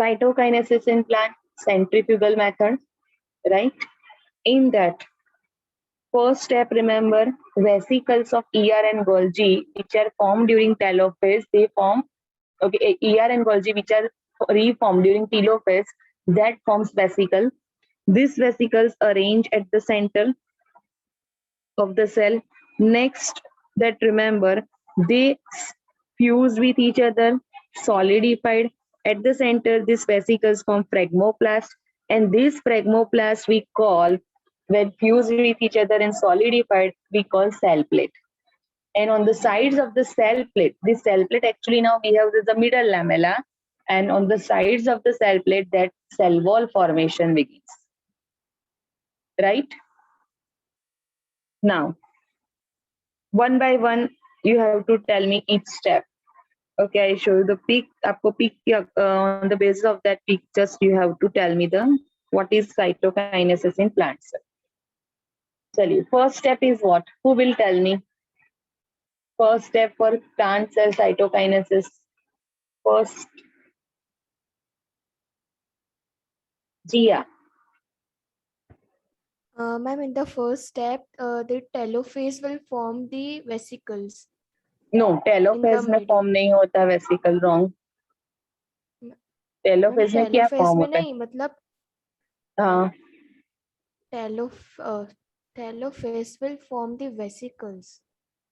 cytokinesis in plant, centrifugal method, right? In that first step, remember vesicles of ER and Golgi, which are formed during telophase, they form, okay, ER and Golgi, which are reformed during telophase, that forms vesicle. These vesicles arrange at the center of the cell. Next, that remember, they fuse with each other, solidified. At the center, these vesicles form phragmoplast, and this phragmoplast we call, when fused with each other and solidified, we call cell plate. And on the sides of the cell plate, this cell plate actually now we have the middle lamella, and on the sides of the cell plate, that cell wall formation begins. Right? Now, one by one, you have to tell me each step. Okay, I show you the peak. आपको peak on the basis of that peak, just you have to tell me the what is cytokinesis in plants. चलिए, first step is what? Who will tell me? First step for plant cell cytokinesis. First, Jia. Ma'am, in the first step, the telophase will form the vesicles. No, telophase में form नहीं होता vesicle, wrong. Telophase में क्या form होता है? नहीं, मतलब हाँ. Telophase will form the vesicles.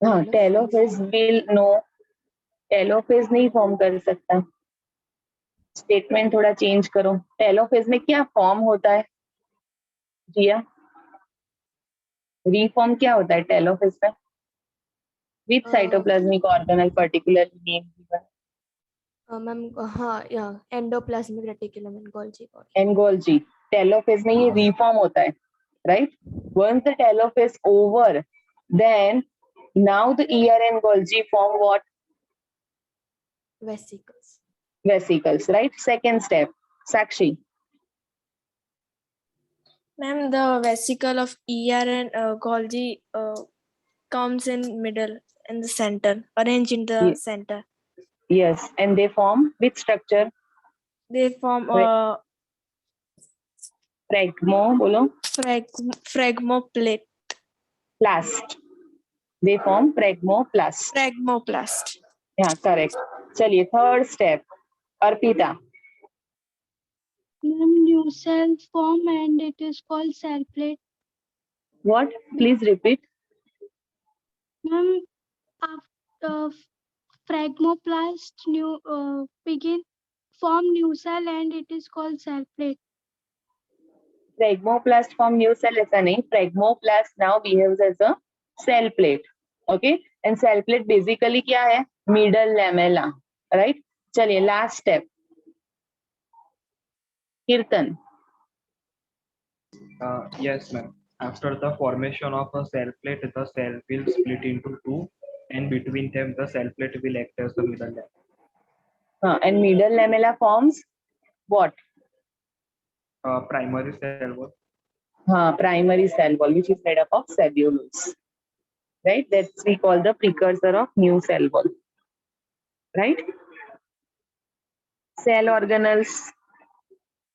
हाँ, telophase will no. Telophase नहीं form कर सकता. Statement थोड़ा change करो. Telophase में क्या form होता है? जिया. Reform क्या होता है telophase में? Which cytoplasmic organelle particularly named? Ma'am, हाँ, yeah, endoplasmic reticulum and Golgi. And Golgi. Telophase में ये reform होता है, right? Once the telophase over, then now the ER and Golgi form what? Vesicles. Vesicles, right? Second step, Sakshi. Ma'am, the vesicle of ER and Golgi comes in middle, in the center, arranged in the center. Yes, and they form which structure? They form phragmoplast. They form phragmoplast. Phragmoplast. Yeah, correct. चलिए, third step, Arpita. New cell form and it is called cell plate. What? Please repeat. After phragmoplast form new cell and it is called cell plate. Phragmoplast form new cell ऐसा नहीं. Phragmoplast now behaves as a cell plate. Okay, and cell plate basically क्या है? Middle lamella, right? चलिए, last step. Kirtan. Yes, ma'am. After the formation of a cell plate, the cell will split into two, and between them, the cell plate will act as the middle lamella. And middle lamella forms what? Primary cell wall. Primary cell wall, which is made up of cellulose. Right? That's we call the precursor of new cell wall. Right? Cell organelles,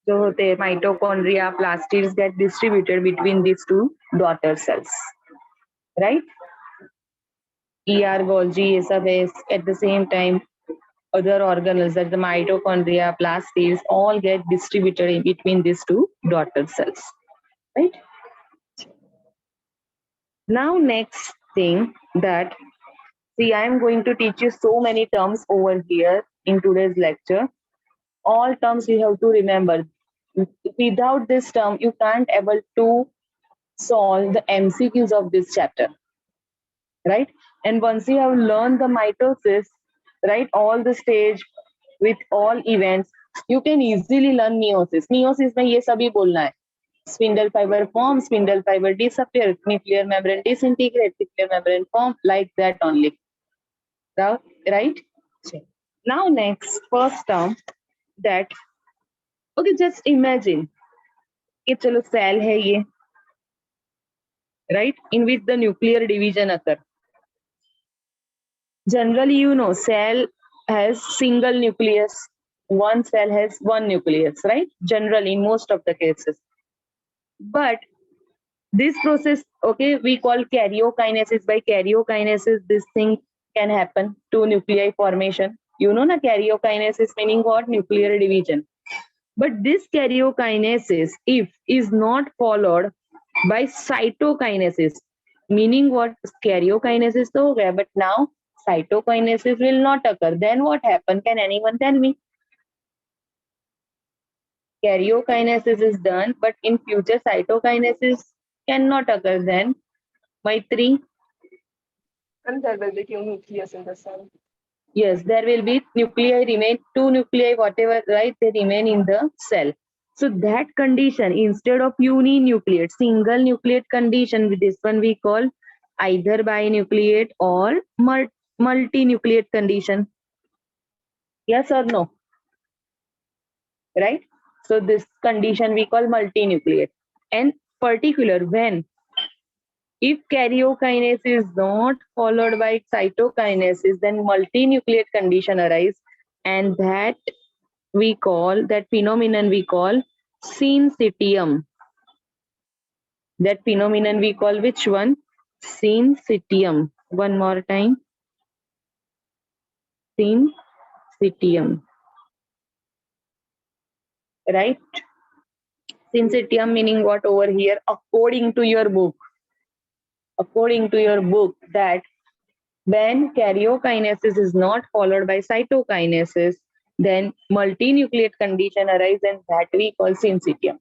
जो होते हैं mitochondria, plastids get distributed between these two daughter cells. Right? ER, Golgi, ये सब है. At the same time, other organelles like the mitochondria, plastids, all get distributed in between these two daughter cells. Right? Now, next thing that, see, I am going to teach you so many terms over here in today's lecture. All terms you have to remember. Without this term, you can't able to solve the MCQs of this chapter. Right? And once you have learned the mitosis, right, all the stage with all events, you can easily learn meiosis. Meiosis में ये सभी बोलना है. Spindle fiber form, spindle fiber disappear, nuclear membrane disintegrate, nuclear membrane form, like that only. Right? Now next, first term, that, okay, just imagine, कि चलो cell है ये, right, in which the nuclear division occur. Generally, you know, cell has single nucleus, one cell has one nucleus, right? Generally, in most of the cases. But this process, okay, we call karyokinesis. By karyokinesis, this thing can happen, two nuclei formation. You know, na, karyokinesis meaning what? Nuclear division. But this karyokinesis, if is not followed by cytokinesis, meaning what? Karyokinesis to ho gaya, but now cytokinesis will not occur. Then what happen? Can anyone tell me? Karyokinesis is done, but in future cytokinesis cannot occur. Then, Maitri, And there will be two nucleus in the cell. yes, there will be nuclei remain, two nuclei, whatever, right? They remain in the cell. So that condition, instead of uninucleate, single nucleate condition, with this one we call either binucleate or multinucleate condition. Yes or no? Right? So this condition we call multinucleate. And particular when, if karyokinase is not followed by cytokinesis, then multinucleate condition arise, and that we call, that phenomenon we call syncytium. That phenomenon we call which one? Syncytium. One more time. Syncytium. Right? Syncytium meaning what over here? According to your book. According to your book, that when karyokinesis is not followed by cytokinesis, then multinucleate condition arise, and that we call syncytium.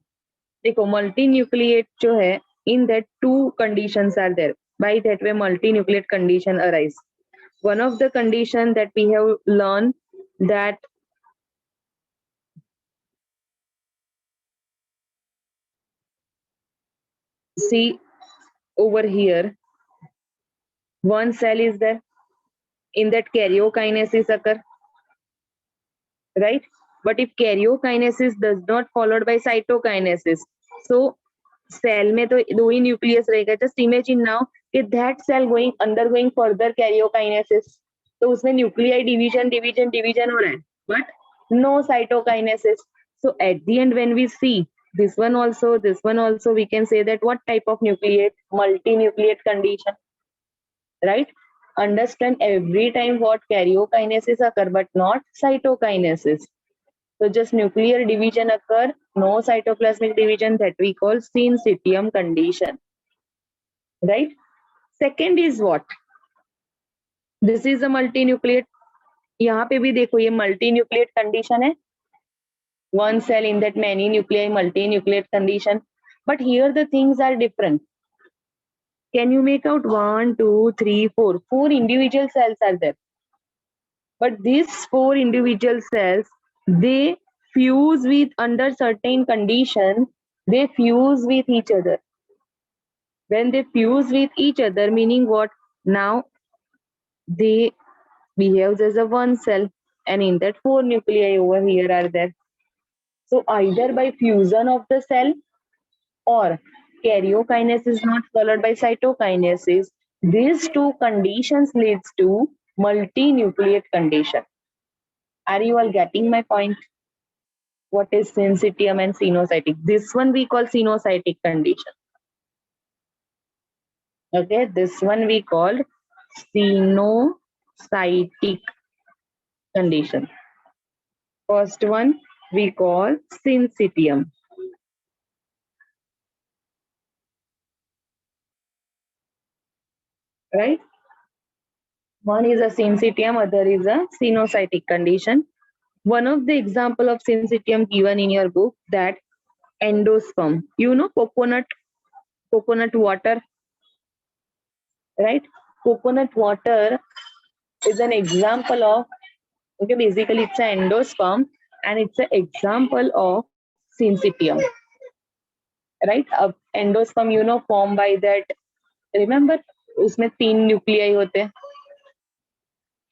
देखो multinucleate जो है, in that two conditions are there. By that way multinucleate condition arise. One of the condition that we have learned, that see over here, one cell is there, in that karyokinesis occur, right? But if karyokinesis does not followed by cytokinesis, so cell में तो दो ही nucleus रहेगा. Just imagine now कि that cell undergoing further karyokinesis, तो उसमें nuclei division हो रहा है, but no cytokinesis. So at the end when we see this one also, we can say that what type of nucleate? Multinucleate condition, right? Understand every time what karyokinesis occur, but not cytokinesis. So just nuclear division occur, no cytoplasmic division, that we call syncytium condition, right? Second is what? This is a multinucleate. यहाँ पे भी देखो ये multinucleate condition है. One cell in that many nuclei, multinucleate condition. But here the things are different. Can you make out 1, 2, 3, 4? 4 individual cells are there. But these 4 individual cells, they fuse with, under certain condition, they fuse with each other. When they fuse with each other, meaning what? Now they behave as a one cell, and in that 4 nuclei over here are there. So either by fusion of the cell or karyokinesis is not followed by cytokinesis, these two conditions leads to multinucleate condition. Are you all getting my point? What is syncytium and cynocytic? This one we call cynocytic condition. Okay, this one we call cynocytic condition. First one we call syncytium. Right? One is a syncytium, other is a cynocytic condition. One of the example of syncytium given in your book, that endosperm. You know coconut water, right? Coconut water is an example of, okay, basically it's an endosperm and it's an example of syncytium, right? Endosperm, you know, formed by that, remember, उसमें 3 nuclei होते हैं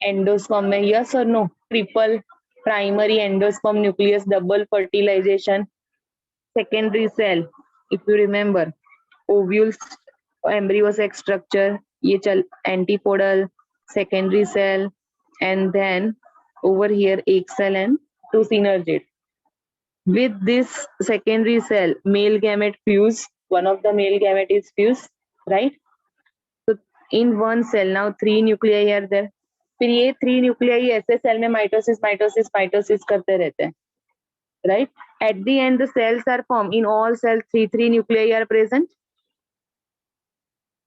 endosperm में, yes or no? Triple primary endosperm nucleus, double fertilization, secondary cell, if you remember, ovules, embryo sac structure, ये चल antipodal, secondary cell, and then over here egg cell and to synergate. With this secondary cell, male gamete fuse, one of the male gamete is fused, right? So in one cell now 3 nuclei are there. फिर ये 3 nuclei ऐसे cell में mitosis करते रहते हैं, right? At the end the cells are formed. In all cells 3 nuclei are present,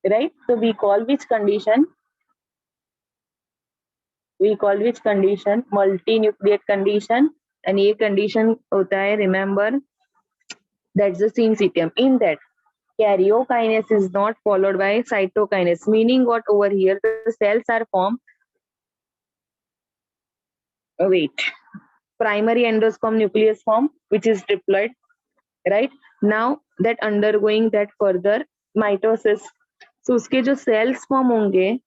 right? So we call which condition? We call which condition? Multinucleate condition. And ये condition होता है, remember, that's the syncytium. In that, karyokinase is not followed by cytokinase, meaning what over here? The cells are formed. Primary endosperm nucleus form, which is diploid, right? Now that undergoing that further mitosis, so उसके जो cells form होंगे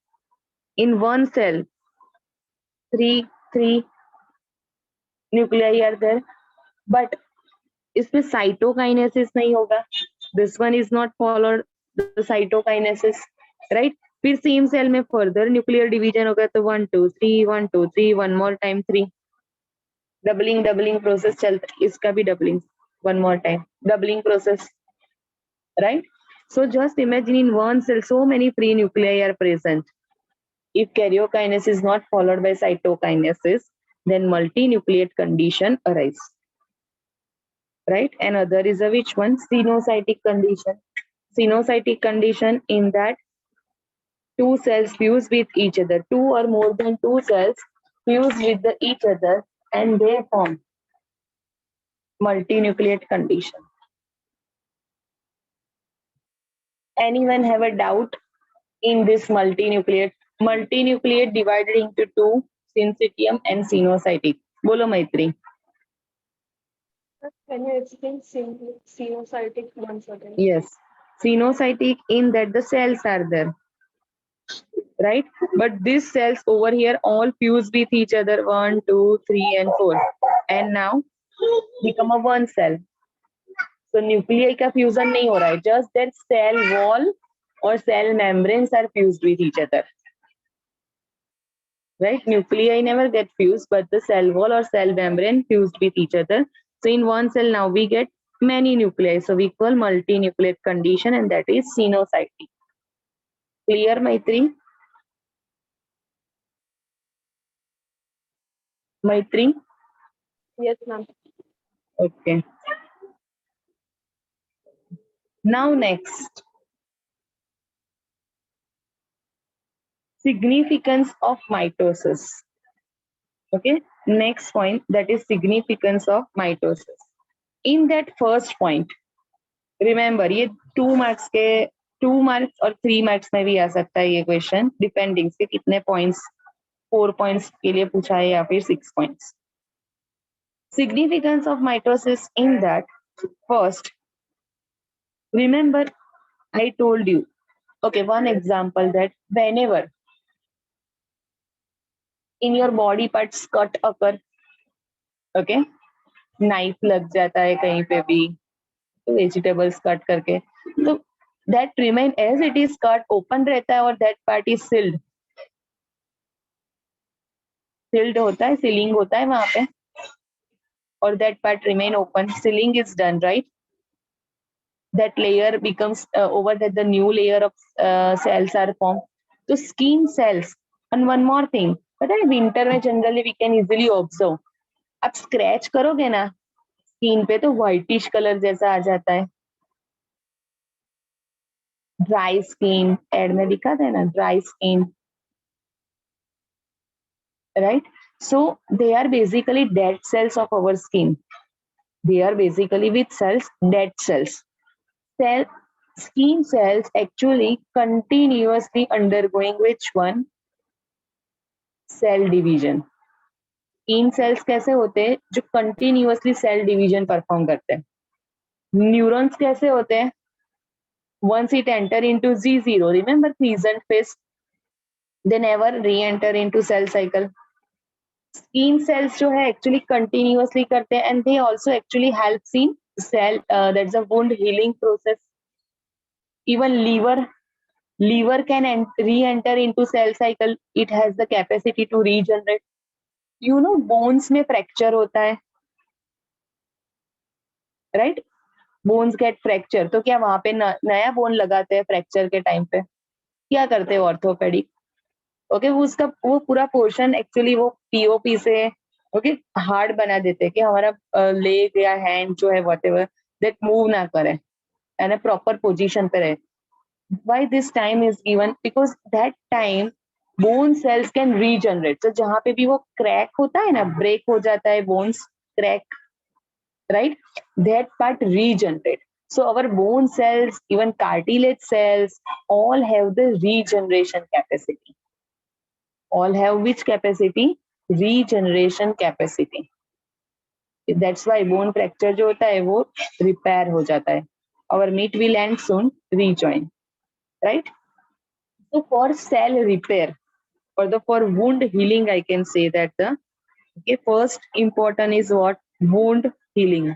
in one cell, 3 nuclei are there, but इसमें cytokinesis नहीं होगा. This one is not followed the cytokinesis, right? फिर same cell में further nuclear division होगा तो 1 2 3 1 2 3 one more time 3. Doubling process चलता है, इसका भी doubling, one more time doubling process, right? So just imagine in one cell so many free nuclei are present. If karyokinase is not followed by cytokinesis, then multinucleate condition arises, right? Another is a which one? Xenocytic condition. Xenocytic condition in that two cells fuse with each other, 2 or more than 2 cells fuse with each other and they form multinucleate condition. Anyone have a doubt in this multinucleate? Multinucleate divided into two, syncytium and xenocytic. Bolo Maitri. Can you explain xenocytic once again? Yes, xenocytic in that the cells are there, right? But these cells over here all fuse with each other, 1 2 3 and 4, and now become a one cell. So nuclei का fusion नहीं हो रहा है, just that cell wall or cell membranes are fused with each other, right? Nuclei never get fused, but the cell wall or cell membrane fused with each other. So in one cell now we get many nuclei, so we call multinucleate condition, and that is xenocytic. Clear, Maitri? Maitri? Yes, ma'am. Okay. Now next, significance of mitosis. Okay, next point, that is significance of mitosis. In that first point, remember ये 2 marks के 2 marks और 3 marks में भी आ सकता है ये question, depending से कितने points, 4 points के लिए पूछा है या फिर 6 points. Significance of mitosis in that first, remember I told you, okay, one example that whenever in your body parts cut occur, okay, knife लग जाता है कहीं पे भी, vegetables cut करके, तो that remain as it is cut, open रहता है और that part is sealed. Sealed होता है, sealing होता है वहाँ पे, or that part remain open, sealing is done, right? That layer becomes over that the new layer of cells are formed. So skin cells, and one more thing, पता है winter में generally we can easily observe, आप scratch करोगे ना skin पे तो whitish color जैसा आ जाता है. Dry skin, ad में दिखाते हैं ना dry skin, right? So they are basically dead cells of our skin. They are basically with cells, dead cells. Skin cells actually continuously undergoing which one? Cell division. Skin cells कैसे होते हैं? जो continuously cell division perform करते हैं. Neurons कैसे होते हैं? Once it enter into Z0, remember crescent phase, they never re-enter into cell cycle. Skin cells जो है actually continuously करते हैं, and they also actually helps in cell, that's a wound healing process. Even liver can re-enter into cell cycle. It has the capacity to regenerate. You know bones में fracture होता है, right. Bones gate fracture, तो क्या वहां पे नया bone लगाते हैं फ्रैक्चर के टाइम पे? क्या करते हैं ऑर्थोपेडिक? ओके, वो पूरा पोर्शन एक्चुअली वो पीओपी से ओके हार्ड बना देते हैं कि हमारा लेग या हैंड जो है व्हाटएवर दैट मूव ना करे एंड प्रॉपर पोजीशन पे रहे. Why this time is given? Because that time bone cells can regenerate. तो जहां पे भी वो क्रैक होता है ना, ब्रेक हो जाता है bones, crack, right, that part regenerate. So our bone cells, even cartilage cells, all have the regeneration capacity. All have which capacity? Regeneration capacity. That's why bone fracture जो होता है वो repair हो जाता है. Our meet will end soon. Rejoin, right? So for cell repair or for wound healing, I can say that the first important is what? Wound healing.